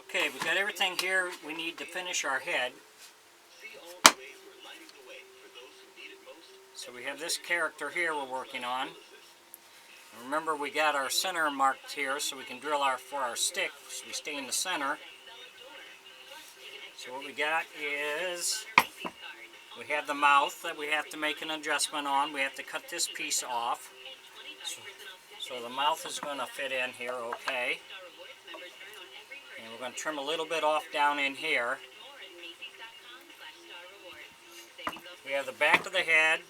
Okay, we've got everything here we need to finish our head. So we have this character here we're working on. And remember, we got our center marked here so we can drill for our stick so we stay in the center. So what we got is we have the mouth that we have to make an adjustment on. We have to cut this piece off. So the mouth is going to fit in here okay. And we're going to trim a little bit off down in here. We have the back of the head.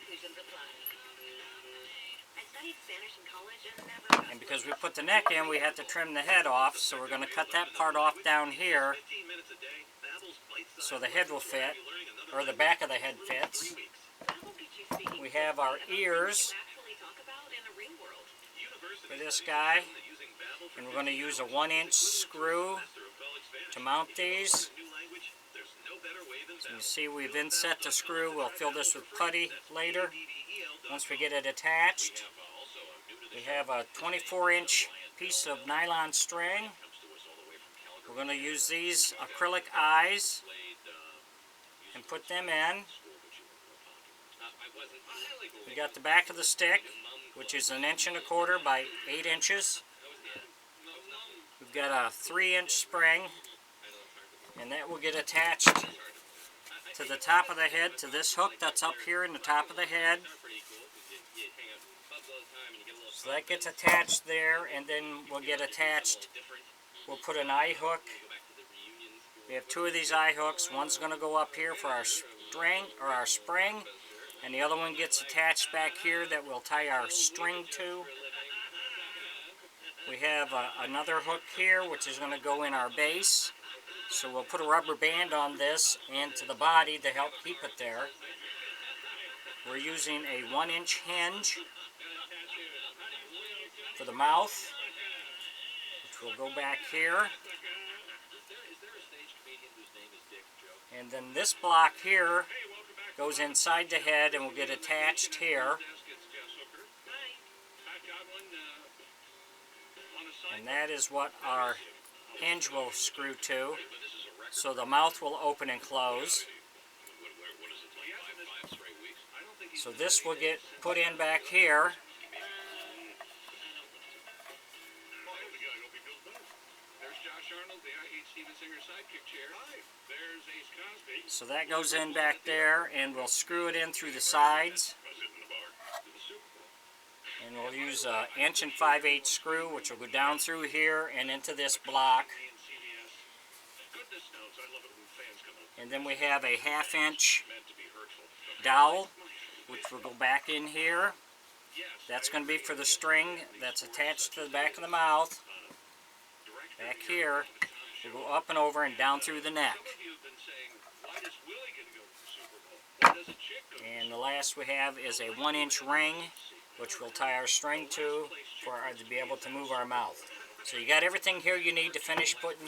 And because we put the neck in, we have to trim the head off. So we're going to cut that part off down here so the head will fit, or the back of the head fits. We have our ears for this guy. And we're going to use a 1-inch screw to mount these. So you see we've inset the screw. We'll fill this with putty later once we get it attached. We have a 24-inch piece of nylon string. We're going to use these acrylic eyes and put them in. We got the back of the stick, which is 1 1/4 inches by 8 inches. We've got a 3-inch spring, and that will get attached to the top of the head, to this hook that's up here in the top of the head. So that gets attached there, and then we'll get attached. We'll put an eye hook. We have 2 of these eye hooks. One's going to go up here for our string or our spring, and the other one gets attached back here that we'll tie our string to. We have another hook here which is going to go in our base. So we'll put a rubber band on this and to the body to help keep it there. We're using a 1-inch hinge for the mouth, which will go back here. And then this block here goes inside the head and will get attached here. And that is what our hinge will screw to, so the mouth will open and close. So this will get put in back here. So that goes in back there, and we'll screw it in through the sides. And we'll use a 1 5/8" screw, which will go down through here and into this block. And then we have a 1/2-inch dowel, which will go back in here. That's going to be for the string that's attached to the back of the mouth. Back here, we'll go up and over and down through the neck. And the last we have is a 1-inch ring, which we'll tie our string to to be able to move our mouth. So you got everything here you need to finish putting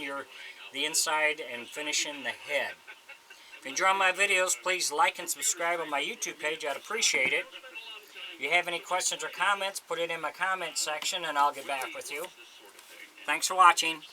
the inside and finishing the head. If you enjoy my videos, please like and subscribe on my YouTube page. I'd appreciate it. If you have any questions or comments, put it in my comment section and I'll get back with you. Thanks for watching.